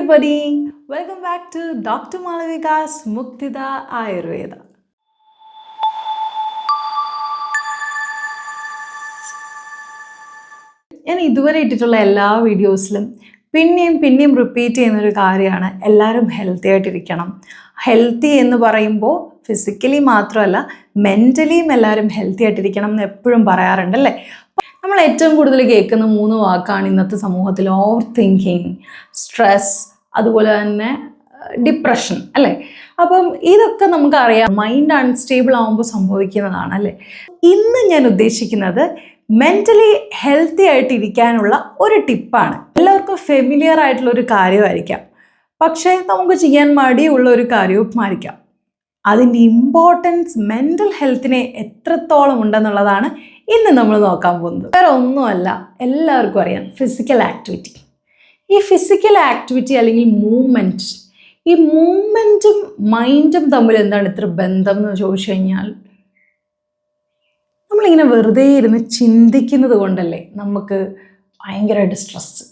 everybody, welcome back to Dr. Malavika's Muktida Ayurveda. ഞാൻ ഇതുവരെ ഇട്ടിട്ടുള്ള എല്ലാ വീഡിയോസിലും പിന്നെയും റിപ്പീറ്റ് ചെയ്യുന്നൊരു കാര്യമാണ് എല്ലാവരും ഹെൽത്തി ആയിട്ടിരിക്കണം. ഹെൽത്തി എന്ന് പറയുമ്പോൾ ഫിസിക്കലി മാത്രമല്ല മെൻ്റലിയും എല്ലാവരും ഹെൽത്തി ആയിട്ടിരിക്കണം എന്ന് എപ്പോഴും പറയാറുണ്ടല്ലേ. നമ്മൾ ഏറ്റവും കൂടുതൽ കേൾക്കുന്ന 3 വാക്കാണ് ഇന്നത്തെ സമൂഹത്തിൽ: ഓവർ തിങ്കിങ്, സ്ട്രെസ്, അതുപോലെ തന്നെ ഡിപ്രഷൻ അല്ലേ. അപ്പം ഇതൊക്കെ നമുക്കറിയാം, മൈൻഡ് അൺസ്റ്റേബിൾ ആകുമ്പോൾ സംഭവിക്കുന്നതാണ് അല്ലേ. ഇന്ന് ഞാൻ ഉദ്ദേശിക്കുന്നത് മെൻ്റലി ഹെൽത്തി ആയിട്ടിരിക്കാനുള്ള ഒരു ടിപ്പാണ്. എല്ലാവർക്കും ഫെമിലിയർ ആയിട്ടുള്ള ഒരു കാര്യമായിരിക്കാം, പക്ഷേ നമുക്ക് ചെയ്യാൻ മടിയുള്ള ഒരു കാര്യവുമായിരിക്കാം. അതിൻ്റെ ഇമ്പോർട്ടൻസ് മെൻ്റൽ ഹെൽത്തിനെ എത്രത്തോളം ഉണ്ടെന്നുള്ളതാണ് ഇന്ന് നമ്മൾ നോക്കാൻ പോകുന്നത്. വേറെ ഒന്നുമല്ല, എല്ലാവർക്കും അറിയാം, ഫിസിക്കൽ ആക്ടിവിറ്റി. ഈ ഫിസിക്കൽ ആക്ടിവിറ്റി അല്ലെങ്കിൽ മൂവ്മെൻറ്റ്, ഈ മൂവ്മെൻറ്റും മൈൻഡും തമ്മിൽ എന്താണ് ഇത്ര ബന്ധം എന്ന് ചോദിച്ചു കഴിഞ്ഞാൽ, നമ്മളിങ്ങനെ വെറുതെ ഇരുന്ന് ചിന്തിക്കുന്നത് കൊണ്ടല്ലേ നമുക്ക് ഭയങ്കരമായിട്ട് സ്ട്രെസ്.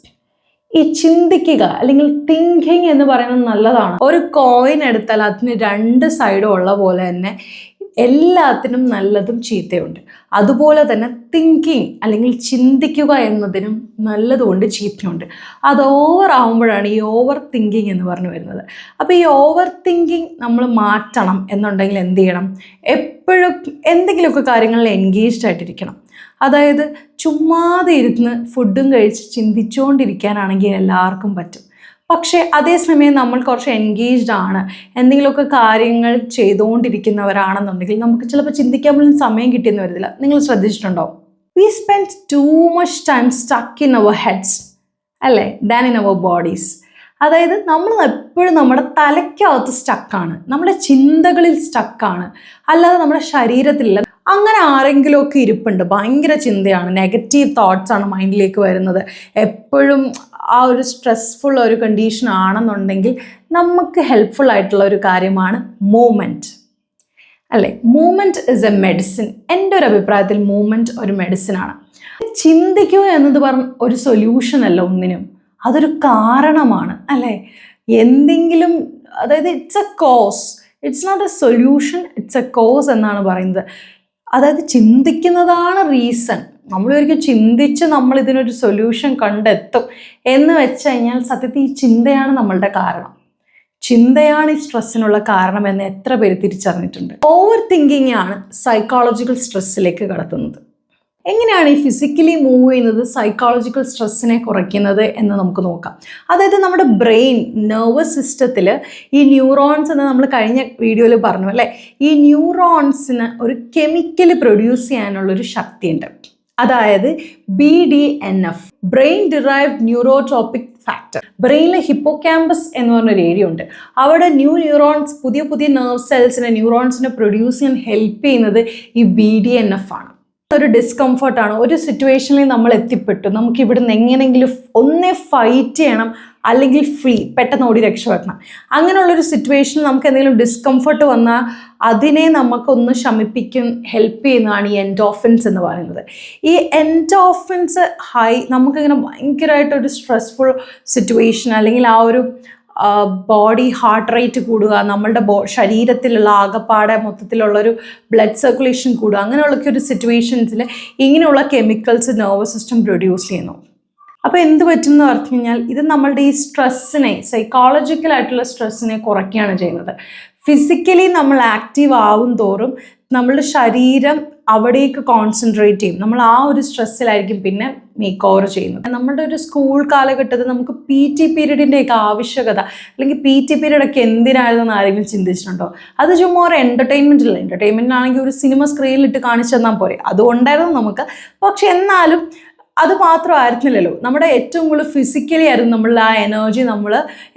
ഈ ചിന്തിക്കുക അല്ലെങ്കിൽ തിങ്കിങ് എന്ന് പറയുന്നത് നല്ലതാണ്. ഒരു കോയിൻ എടുത്താൽ അതിന് 2 സൈഡും ഉള്ള പോലെ തന്നെ എല്ലാത്തിനും നല്ലതും ചീത്തയുണ്ട്. അതുപോലെ തന്നെ തിങ്കിങ് അല്ലെങ്കിൽ ചിന്തിക്കുക എന്നതിനും നല്ലതുകൊണ്ട് ചീത്തയുണ്ട്. അത് ഓവർ ആകുമ്പോഴാണ് ഈ ഓവർ തിങ്കിങ് എന്ന് പറഞ്ഞു വരുന്നത്. അപ്പോൾ ഈ ഓവർ തിങ്കിങ് നമ്മൾ മാറ്റണം എന്നുണ്ടെങ്കിൽ എന്ത് ചെയ്യണം? എപ്പോഴും എന്തെങ്കിലുമൊക്കെ കാര്യങ്ങളിൽ എൻഗേജ്ഡ് ആയിട്ടിരിക്കണം. അതായത് ചുമ്മാതെ ഇരുന്ന് ഫുഡും കഴിച്ച് ചിന്തിച്ചുകൊണ്ടിരിക്കാനാണെങ്കിൽ എല്ലാവർക്കും പറ്റും. പക്ഷേ അതേസമയം നമ്മൾ കുറച്ച് എൻഗേജ്ഡ് ആണ്, എന്തെങ്കിലുമൊക്കെ കാര്യങ്ങൾ ചെയ്തുകൊണ്ടിരിക്കുന്നവരാണെന്നുണ്ടെങ്കിൽ നമുക്ക് ചിലപ്പോൾ ചിന്തിക്കാൻ പോലും സമയം കിട്ടിയെന്ന് വരില്ല. നിങ്ങൾ ശ്രദ്ധിച്ചിട്ടുണ്ടോ? We spend too much time stuck in our heads അല്ലേ ദാൻ ഇൻ അവർ ബോഡീസ്. അതായത് നമ്മൾ എപ്പോഴും നമ്മുടെ തലയ്ക്കകത്ത് സ്റ്റക്കാണ്, നമ്മുടെ ചിന്തകളിൽ സ്റ്റക്കാണ്, അല്ലാതെ നമ്മുടെ ശരീരത്തിലില്ല. അങ്ങനെ ആരെങ്കിലുമൊക്കെ ഇരിപ്പുണ്ട്, ഭയങ്കര ചിന്തയാണ്, നെഗറ്റീവ് തോട്ട്സാണ് മൈൻഡിലേക്ക് വരുന്നത്, എപ്പോഴും ആ ഒരു സ്ട്രെസ്ഫുൾ ഒരു കണ്ടീഷൻ ആണെന്നുണ്ടെങ്കിൽ നമുക്ക് ഹെൽപ്ഫുൾ ആയിട്ടുള്ള ഒരു കാര്യമാണ് മൂവ്മെൻറ്റ് അല്ലേ. Movement is A medicine. എൻ്റെ ഒരു അഭിപ്രായത്തിൽ മൂവ്മെൻറ്റ് ഒരു മെഡിസിനാണ്. ചിന്തിക്കുക എന്നത് പറഞ്ഞ ഒരു സൊല്യൂഷൻ അല്ല ഒന്നിനും, അതൊരു കാരണമാണ് അല്ലേ. എന്തെങ്കിലും, അതായത് it's a cause, it's not a solution, it's a cause എന്നാണ് പറയുന്നത്. അതായത് ചിന്തിക്കുന്നതാണ് റീസൺ. നമ്മളൊരിക്കൽ ചിന്തിച്ച് നമ്മൾ ഇതിനൊരു സൊല്യൂഷൻ കണ്ടെത്തും എന്ന് വെച്ച് കഴിഞ്ഞാൽ സത്യത്തിൽ ഈ ചിന്തയാണ് നമ്മളുടെ കാരണം. ചിന്തയാണ് ഈ സ്ട്രെസ്സിനുള്ള കാരണം എന്ന് എത്ര പേര് തിരിച്ചറിഞ്ഞിട്ടുണ്ട്? ഓവർ തിങ്കിങ് ആണ് സൈക്കോളജിക്കൽ സ്ട്രെസ്സിലേക്ക് കടത്തുന്നത്. എങ്ങനെയാണ് ഈ ഫിസിക്കലി മൂവ് ചെയ്യുന്നത് സൈക്കോളജിക്കൽ സ്ട്രെസ്സിനെ കുറയ്ക്കുന്നത് എന്ന് നമുക്ക് നോക്കാം. അതായത് നമ്മുടെ ബ്രെയിൻ നെർവസ് സിസ്റ്റത്തിൽ ഈ ന്യൂറോൺസ് എന്ന് നമ്മൾ കഴിഞ്ഞ വീഡിയോയിൽ പറഞ്ഞു അല്ലേ, ഈ ന്യൂറോൺസിന് ഒരു കെമിക്കൽ പ്രൊഡ്യൂസ് ചെയ്യാനുള്ളൊരു ശക്തിയുണ്ട്. അതായത് BDNF, brain derived neurotropic factor. ബ്രെയിനിലെ ഹിപ്പോക്യാമ്പസ് എന്ന് പറഞ്ഞൊരു ഏരിയ ഉണ്ട്. അവിടെ ന്യൂറോൺസ്, പുതിയ നെർവ് സെൽസിനെ, ന്യൂറോൺസിനെ പ്രൊഡ്യൂസ് ചെയ്യാൻ ഹെൽപ്പ് ചെയ്യുന്നത് ഈ BDNF ആണ്. ഒരു ഡിസ്കംഫർട്ടാണ്, ഒരു സിറ്റുവേഷനിൽ നമ്മൾ എത്തിപ്പെട്ടു, നമുക്ക് ഇവിടുന്ന് എങ്ങനെയെങ്കിലും ഒന്നേ ഫൈറ്റ് ചെയ്യണം അല്ലെങ്കിൽ പെട്ടെന്ന് ഓടി രക്ഷപ്പെടണം. അങ്ങനെയുള്ളൊരു സിറ്റുവേഷനിൽ നമുക്ക് എന്തെങ്കിലും ഡിസ്കംഫർട്ട് വന്നാൽ അതിനെ നമുക്കൊന്ന് ശമിപ്പിക്കാൻ ഹെൽപ്പ് ചെയ്യുന്നതാണ് ഈ എൻഡോർഫിൻസ് എന്ന് പറയുന്നത്. ഈ എൻഡോർഫിൻസ് നമുക്കിങ്ങനെ ഭയങ്കരമായിട്ടൊരു സ്ട്രെസ്ഫുൾ സിറ്റുവേഷൻ അല്ലെങ്കിൽ ആ ഒരു ബോഡി ഹാർട്ട് റേറ്റ് കൂടുക, നമ്മളുടെ ശരീരത്തിലുള്ള ആകപ്പാടെ മൊത്തത്തിലുള്ളൊരു ബ്ലഡ് സർക്കുലേഷൻ കൂടുക, അങ്ങനെയുള്ളൊക്കെ ഒരു സിറ്റുവേഷൻസിൽ ഇങ്ങനെയുള്ള കെമിക്കൽസ് നെർവസ് സിസ്റ്റം പ്രൊഡ്യൂസ് ചെയ്യുന്നു. അപ്പോൾ എന്ത് പറ്റും എന്ന് പറഞ്ഞു കഴിഞ്ഞാൽ ഇത് നമ്മളുടെ ഈ സ്ട്രെസ്സിനെ, സൈക്കോളജിക്കലായിട്ടുള്ള സ്ട്രെസ്സിനെ കുറയ്ക്കുകയാണ് ചെയ്യുന്നത്. ഫിസിക്കലി നമ്മൾ ആക്റ്റീവ് ആവും തോറും നമ്മളുടെ ശരീരം അവിടേക്ക് കോൺസെൻട്രേറ്റ് ചെയ്യും. നമ്മൾ ആ ഒരു സ്ട്രെസ്സിലായിരിക്കും പിന്നെ മേക്ക് ഓവർ ചെയ്യുന്നത്. നമ്മുടെ ഒരു സ്കൂൾ കാലഘട്ടത്തിൽ നമുക്ക് PT പീരീഡിൻ്റെയൊക്കെ ആവശ്യകത, അല്ലെങ്കിൽ PT പീരീഡൊക്കെ എന്തിനായിരുന്നെന്ന് ആരെങ്കിലും ചിന്തിച്ചിട്ടുണ്ടോ? അത് ചുമ്മാ ഒരു എൻ്റർടൈൻമെൻ്റ് അല്ല. എൻ്റർടൈൻമെൻ്റ് ആണെങ്കിൽ ഒരു സിനിമ സ്ക്രീനിലിട്ട് കാണിച്ചു തന്നാൽ പോരെ, അതുകൊണ്ടായിരുന്നു നമുക്ക്. പക്ഷെ എന്നാലും അത് മാത്രമായിരുന്നില്ലല്ലോ, നമ്മുടെ ഏറ്റവും കൂടുതൽ ഫിസിക്കലി ആയിരുന്നു നമ്മൾ ആ എനർജി നമ്മൾ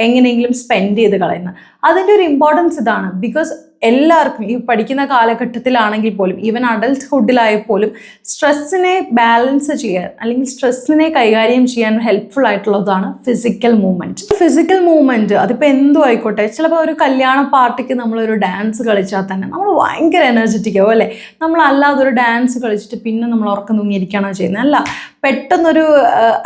എങ്ങനെയെങ്കിലും സ്പെൻഡ് ചെയ്ത് കളയുന്നത്. അതിൻ്റെ ഒരു ഇമ്പോർട്ടൻസ് ഇതാണ്. ബിക്കോസ് എല്ലാവർക്കും ഈ പഠിക്കുന്ന കാലഘട്ടത്തിലാണെങ്കിൽ പോലും, ഈവൻ അഡൽട്ട്ഹുഡിലായ പോലും സ്ട്രെസ്സിനെ ബാലൻസ് ചെയ്യാൻ അല്ലെങ്കിൽ സ്ട്രെസ്സിനെ കൈകാര്യം ചെയ്യാൻ ഹെൽപ്ഫുൾ ആയിട്ടുള്ളതാണ് ഫിസിക്കൽ മൂവ്മെൻറ്റ്. ഫിസിക്കൽ മൂവ്മെൻറ്റ് അതിപ്പോൾ എന്തും ആയിക്കോട്ടെ. ചിലപ്പോൾ ഒരു കല്യാണ പാർട്ടിക്ക് നമ്മളൊരു ഡാൻസ് കളിച്ചാൽ തന്നെ നമ്മൾ ഭയങ്കര എനർജറ്റിക് ആവും അല്ലേ. നമ്മളല്ലാതെ ഒരു ഡാൻസ് കളിച്ചിട്ട് പിന്നെ നമ്മൾ ഉറക്കം തൂങ്ങിയിരിക്കുകയാണോ ചെയ്യുന്നത്? അല്ല, പെട്ടെന്നൊരു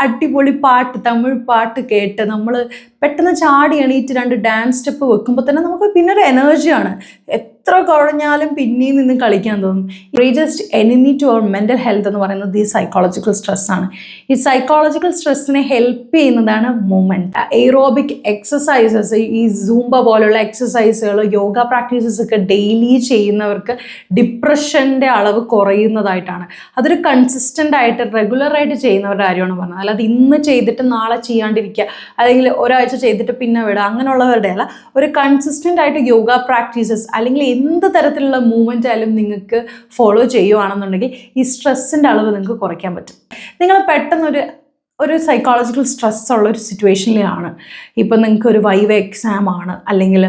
അടിപൊളി പാട്ട്, തമിഴ് പാട്ട് കേട്ട് നമ്മൾ പെട്ടെന്ന് ചാടി എണീറ്റ് 2 ഡാൻസ് സ്റ്റെപ്പ് വെക്കുമ്പോൾ തന്നെ നമുക്ക് പിന്നെ ഒരു എനർജിയാണ്. എത്ര കുഴഞ്ഞാലും പിന്നെയും നിന്ന് കളിക്കാൻ തോന്നും. Greatest enemy to our mental health എന്ന് പറയുന്നത് ഈ സൈക്കോളജിക്കൽ സ്ട്രെസ്സാണ്. ഈ സൈക്കോളജിക്കൽ സ്ട്രെസ്സിനെ ഹെൽപ്പ് ചെയ്യുന്നതാണ് മൂവ്മെൻറ്റ്. എയ്റോബിക് എക്സസൈസസ്, ഈ സൂംബ പോലുള്ള എക്സസൈസുകൾ, യോഗ പ്രാക്ടീസസ് ഒക്കെ ഡെയിലി ചെയ്യുന്നവർക്ക് ഡിപ്രഷൻ്റെ അളവ് കുറയുന്നതായിട്ടാണ്. അതൊരു കൺസിസ്റ്റൻ്റ് ആയിട്ട് റെഗുലറായിട്ട് ചെയ്യുന്നവരുടെ കാര്യമാണ് പറഞ്ഞത്. അല്ലാതെ ഇന്ന് ചെയ്തിട്ട് നാളെ ചെയ്യാണ്ടിരിക്കുക, അല്ലെങ്കിൽ ഒരാഴ്ച ചെയ്തിട്ട് പിന്നെ വിടുക, അങ്ങനെയുള്ളവരുടെ അല്ല. ഒരു കൺസിസ്റ്റൻ്റ് ആയിട്ട് യോഗ പ്രാക്ടീസസ് അല്ലെങ്കിൽ എന്ത് തരത്തിലുള്ള മൂവ്മെൻ്റ് ആയാലും നിങ്ങൾക്ക് ഫോളോ ചെയ്യുകയാണെന്നുണ്ടെങ്കിൽ ഈ സ്ട്രെസ്സിൻ്റെ അളവ് നിങ്ങൾക്ക് കുറയ്ക്കാൻ പറ്റും. നിങ്ങൾ പെട്ടെന്നൊരു സൈക്കോളജിക്കൽ സ്ട്രെസ്സുള്ള ഒരു സിറ്റുവേഷനിലാണ്. ഇപ്പം നിങ്ങൾക്കൊരു വൈവ എക്സാം ആണ്, അല്ലെങ്കിൽ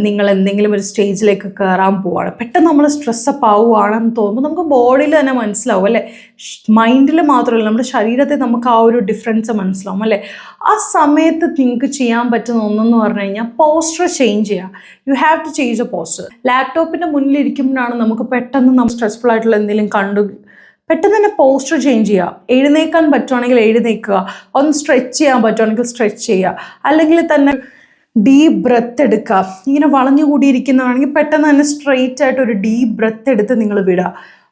നിങ്ങൾ എന്തെങ്കിലും ഒരു സ്റ്റേജിലേക്ക് കയറാൻ പോവുകയാണ്. പെട്ടെന്ന് നമ്മൾ സ്ട്രെസ്സപ്പ് ആവുകയാണെന്ന് തോന്നുമ്പോൾ നമുക്ക് ബോഡിയിൽ തന്നെ മനസ്സിലാവും അല്ലേ. മൈൻഡിൽ മാത്രമല്ല, നമ്മുടെ ശരീരത്തിൽ നമുക്ക് ആ ഒരു ഡിഫറൻസ് മനസ്സിലാവും അല്ലേ. ആ സമയത്ത് നിങ്ങൾക്ക് ചെയ്യാൻ പറ്റുന്ന ഒന്നെന്ന് പറഞ്ഞു കഴിഞ്ഞാൽ പോസ്റ്റർ ചേഞ്ച് ചെയ്യുക. You have to change a poster. ലാപ്ടോപ്പിൻ്റെ മുന്നിലിരിക്കുമ്പോഴാണ് നമുക്ക് പെട്ടെന്ന് നമ്മൾ സ്ട്രെസ്ഫുൾ ആയിട്ടുള്ള എന്തെങ്കിലും പെട്ടെന്ന് തന്നെ പോസ്റ്റർ ചേഞ്ച് ചെയ്യുക. എഴുന്നേക്കാൻ പറ്റുവാണെങ്കിൽ എഴുന്നേൽക്കുക, ഒന്ന് സ്ട്രെച്ച് ചെയ്യാൻ പറ്റുവാണെങ്കിൽ സ്ട്രെച്ച് ചെയ്യുക, അല്ലെങ്കിൽ തന്നെ ഡീപ്പ് ബ്രെത്ത് എടുക്കുക. ഇങ്ങനെ വളഞ്ഞു കൂടിയിരിക്കുന്നതാണെങ്കിൽ പെട്ടെന്ന് തന്നെ സ്ട്രെയിറ്റ് ആയിട്ട് ഒരു ഡീപ്പ് ബ്രെത്ത് എടുത്ത് നിങ്ങൾ വിടുക.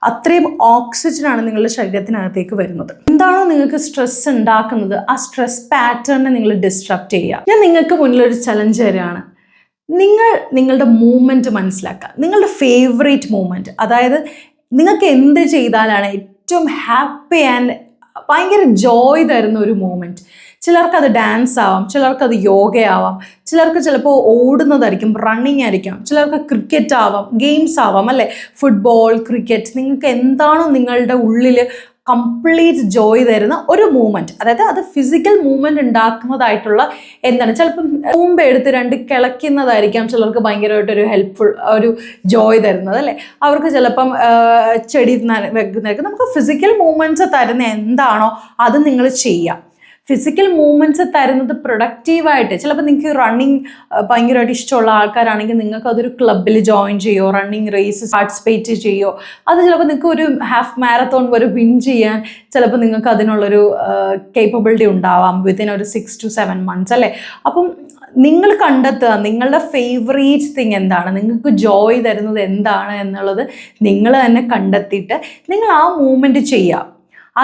അത്രയും ഓക്സിജനാണ് നിങ്ങളുടെ ശരീരത്തിനകത്തേക്ക് വരുന്നത്. എന്താണോ നിങ്ങൾക്ക് സ്ട്രെസ് ഉണ്ടാക്കുന്നത്, ആ സ്ട്രെസ് പാറ്റേണിനെ നിങ്ങൾ ഡിസ്ട്രപ്റ്റ് ചെയ്യുക. ഞാൻ നിങ്ങൾക്ക് മുന്നിലൊരു ചലഞ്ച് തരാണ്. നിങ്ങളുടെ മൂവ്മെൻറ്റ് മനസ്സിലാക്കുക. നിങ്ങളുടെ ഫേവറേറ്റ് മൂവ്മെൻറ്റ്, അതായത് നിങ്ങൾക്ക് എന്ത് ചെയ്താലാണ് ഏറ്റവും ഹാപ്പി ആൻഡ് ഭയങ്കര ജോയ് തരുന്ന ഒരു മൂമെൻറ്റ്. ചിലർക്കത് ഡാൻസ് ആവാം, ചിലർക്കത് യോഗയാവാം, ചിലർക്ക് ചിലപ്പോൾ ഓടുന്നതായിരിക്കും, റണ്ണിങ് ആയിരിക്കാം, ചിലർക്ക് ക്രിക്കറ്റ് ആവാം, ഗെയിംസ് ആവാം അല്ലേ, ഫുട്ബോൾ, ക്രിക്കറ്റ്. നിങ്ങൾക്ക് എന്താണോ നിങ്ങളുടെ ഉള്ളിൽ കംപ്ലീറ്റ് ജോയ് തരുന്ന ഒരു മൂവ്മെൻറ്റ്, അതായത് അത് ഫിസിക്കൽ മൂവ്മെൻറ്റ് ഉണ്ടാക്കുന്നതായിട്ടുള്ള എന്താണ്. ചിലപ്പം മുമ്പ് എടുത്ത് 2 കിളയ്ക്കുന്നതായിരിക്കാം ചിലർക്ക് ഭയങ്കരമായിട്ടൊരു ഹെൽപ്ഫുൾ, ഒരു ജോയ് തരുന്നത് അല്ലേ. അവർക്ക് ചിലപ്പം ചെടി വെക്കുന്നതായിരിക്കും. നമുക്ക് ഫിസിക്കൽ മൂവ്മെൻറ്റ്സ് തരുന്ന എന്താണോ അത് നിങ്ങൾ ചെയ്യുക. ഫിസിക്കൽ മൂവ്മെൻറ്റ്സ് തരുന്നത് പ്രൊഡക്റ്റീവായിട്ട്. ചിലപ്പോൾ നിങ്ങൾക്ക് റണ്ണിങ് ഭയങ്കരമായിട്ട് ഇഷ്ടമുള്ള ആൾക്കാരാണെങ്കിൽ നിങ്ങൾക്ക് അതൊരു ക്ലബ്ബിൽ ജോയിൻ ചെയ്യോ, റണ്ണിങ് റേസ് പാർട്ടിസിപ്പേറ്റ് ചെയ്യോ. അത് ചിലപ്പോൾ നിങ്ങൾക്ക് ഒരു ഹാഫ് മാരത്തോൺ വരെ വിൻ ചെയ്യാൻ ചിലപ്പോൾ നിങ്ങൾക്ക് അതിനുള്ളൊരു കേപ്പബിലിറ്റി ഉണ്ടാവാം വിത്തിൻ ഒരു 6 to 7 months അല്ലേ. അപ്പം നിങ്ങൾ കണ്ടെത്തുക നിങ്ങളുടെ ഫേവറേറ്റ് തിങ് എന്താണ്, നിങ്ങൾക്ക് ജോയ് തരുന്നത് എന്താണ് എന്നുള്ളത് നിങ്ങൾ തന്നെ കണ്ടെത്തിയിട്ട് നിങ്ങൾ ആ മൂവ്മെൻറ്റ് ചെയ്യുക.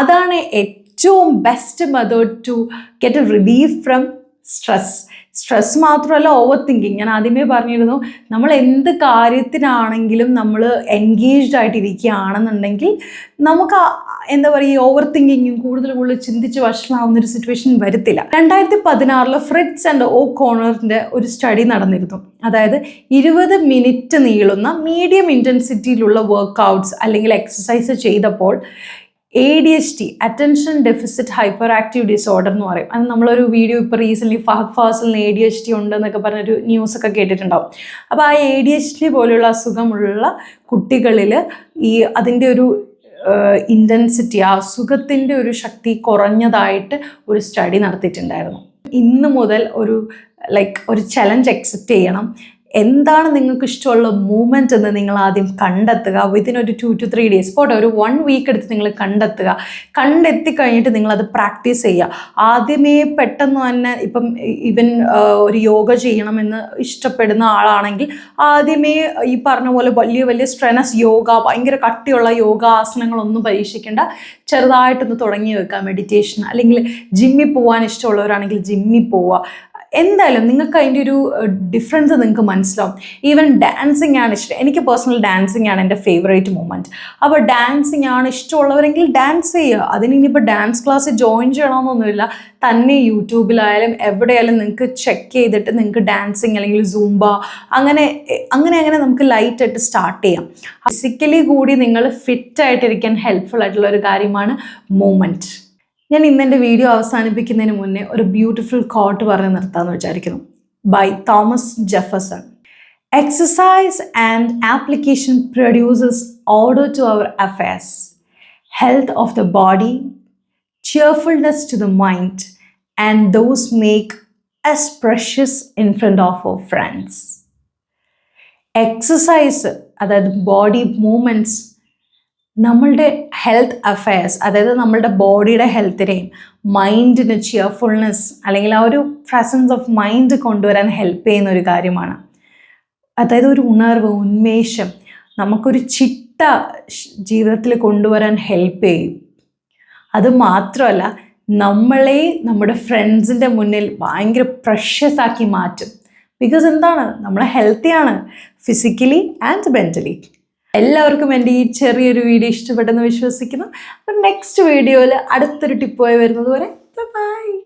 അതാണ് ഏറ്റവും best method to get a relief from stress മാത്രമല്ല ഓവർ തിങ്കിങ്. ഞാൻ ആദ്യമേ പറഞ്ഞിരുന്നു, നമ്മൾ എന്ത് കാര്യത്തിനാണെങ്കിലും നമ്മൾ എൻഗേജ്ഡ് ആയിട്ടിരിക്കുകയാണെന്നുണ്ടെങ്കിൽ നമുക്ക് എന്താ പറയുക, ഈ ഓവർ തിങ്കിങ്ങും കൂടുതൽ ചിന്തിച്ച് വഷളാവുന്നൊരു സിറ്റുവേഷൻ വരത്തില്ല. 2016 ഫ്രിറ്റ്സ് ആൻഡ് ഓ കോണറിൻ്റെ ഒരു സ്റ്റഡി നടന്നിരുന്നു. അതായത് 20 മിനിറ്റ് നീളുന്ന മീഡിയം ഇൻറ്റൻസിറ്റിയിലുള്ള വർക്കൗട്ട്സ് അല്ലെങ്കിൽ എക്സസൈസ് ചെയ്തപ്പോൾ ADHD, attention deficit hyper active disorder എന്ന് പറയും. അത് നമ്മളൊരു വീഡിയോ ഇപ്പോൾ റീസെൻ്റ്ലി ഫഹദ് ഫാസിലിന് ADHD ഉണ്ടെന്നൊക്കെ പറഞ്ഞൊരു ന്യൂസൊക്കെ കേട്ടിട്ടുണ്ടാവും. അപ്പോൾ ആ ADHD പോലെയുള്ള അസുഖമുള്ള കുട്ടികളിൽ അതിൻ്റെ ഒരു ഇൻറ്റൻസിറ്റി, ആ അസുഖത്തിൻ്റെ ഒരു ശക്തി കുറഞ്ഞതായിട്ട് ഒരു സ്റ്റഡി നടത്തിയിട്ടുണ്ടായിരുന്നു. ഇന്ന് മുതൽ ഒരു ചലഞ്ച് അക്സെപ്റ്റ് ചെയ്യണം. എന്താണ് നിങ്ങൾക്ക് ഇഷ്ടമുള്ള മൂവ്മെൻറ്റ് എന്ന് നിങ്ങൾ ആദ്യം കണ്ടെത്തുക. വിത്തിൻ ഒരു 2 to 3 days, പോട്ടെ ഒരു 1 week എടുത്ത് നിങ്ങൾ കണ്ടെത്തിക്കഴിഞ്ഞിട്ട് നിങ്ങളത് പ്രാക്ടീസ് ചെയ്യുക. ആദ്യമേ പെട്ടെന്ന് തന്നെ ഇപ്പം ഈവൻ ഒരു യോഗ ചെയ്യണമെന്ന് ഇഷ്ടപ്പെടുന്ന ആളാണെങ്കിൽ ആദ്യമേ ഈ പറഞ്ഞ പോലെ വലിയ സ്ട്രെനസ് യോഗ, ഭയങ്കര കട്ടിയുള്ള യോഗാസനങ്ങളൊന്നും പരീക്ഷിക്കേണ്ട. ചെറുതായിട്ടൊന്ന് തുടങ്ങി വെക്കുക. മെഡിറ്റേഷൻ, അല്ലെങ്കിൽ ജിമ്മിൽ പോകാൻ ഇഷ്ടമുള്ളവരാണെങ്കിൽ ജിമ്മിൽ പോവുക. എന്തായാലും നിങ്ങൾക്ക് അതിൻ്റെ ഒരു ഡിഫറൻസ് നിങ്ങൾക്ക് മനസ്സിലാവും. ഈവൻ ഡാൻസിങ് ആണ് ഇഷ്ടം. എനിക്ക് പേഴ്സണൽ ഡാൻസിങ് ആണ് എൻ്റെ ഫേവറേറ്റ് മൂവ്മെൻറ്റ്. അപ്പോൾ ഡാൻസിങ് ആണ് ഇഷ്ടമുള്ളവരെങ്കിൽ ഡാൻസ് ചെയ്യുക. അതിന് ഇനിയിപ്പോൾ ഡാൻസ് ക്ലാസ് ജോയിൻ ചെയ്യണമെന്നൊന്നുമില്ല. തന്നെ യൂട്യൂബിലായാലും എവിടെയായാലും നിങ്ങൾക്ക് ചെക്ക് ചെയ്തിട്ട് നിങ്ങൾക്ക് ഡാൻസിങ് അല്ലെങ്കിൽ സൂംബ അങ്ങനെ നമുക്ക് ലൈറ്റായിട്ട് സ്റ്റാർട്ട് ചെയ്യാം. ഫിസിക്കലി കൂടി നിങ്ങൾ ഫിറ്റായിട്ടിരിക്കാൻ ഹെൽപ്ഫുൾ ആയിട്ടുള്ള ഒരു കാര്യമാണ് മൂവ്മെൻറ്റ്. ഞാൻ ഇന്നെൻ്റെ വീഡിയോ അവസാനിപ്പിക്കുന്നതിന് മുന്നേ ഒരു ബ്യൂട്ടിഫുൾ കോട്ട് പറഞ്ഞ് നിർത്താമെന്ന് വിചാരിക്കുന്നു. By Thomas Jefferson. Exercise and application produces order to our affairs, health of the body, cheerfulness to the mind, and those make us precious in front of our friends. Exercise, അതായത് body movements, നമ്മളുടെ health affairs, അതായത് നമ്മളുടെ ബോഡിയുടെ ഹെൽത്തിനെയും മൈൻഡിന് cheerfulness അല്ലെങ്കിൽ ആ ഒരു presence of mind കൊണ്ടുവരാൻ help ചെയ്യുന്ന ഒരു കാര്യമാണ്. അതായത് ഒരു ഉണർവ്, ഉന്മേഷം, നമുക്കൊരു ചിട്ട ജീവിതത്തിൽ കൊണ്ടുവരാൻ ഹെൽപ്പ് ചെയ്യും. അത് മാത്രമല്ല, നമ്മളെ നമ്മുടെ ഫ്രണ്ട്സിൻ്റെ മുന്നിൽ ഭയങ്കര പ്രഷ്യസ് ആക്കി മാറ്റും. ബിക്കോസ് എന്താണ്, നമ്മൾ ഹെൽത്തിയാണ് ഫിസിക്കലി ആൻഡ് മെൻ്റലി. എല്ലാവർക്കും എൻ്റെ ഈ ചെറിയൊരു വീഡിയോ ഇഷ്ടപ്പെട്ടെന്ന് വിശ്വസിക്കുന്നു. അപ്പം നെക്സ്റ്റ് വീഡിയോയിൽ അടുത്തൊരു ടിപ്പുമായി വരുന്നത് വരെ ബൈ.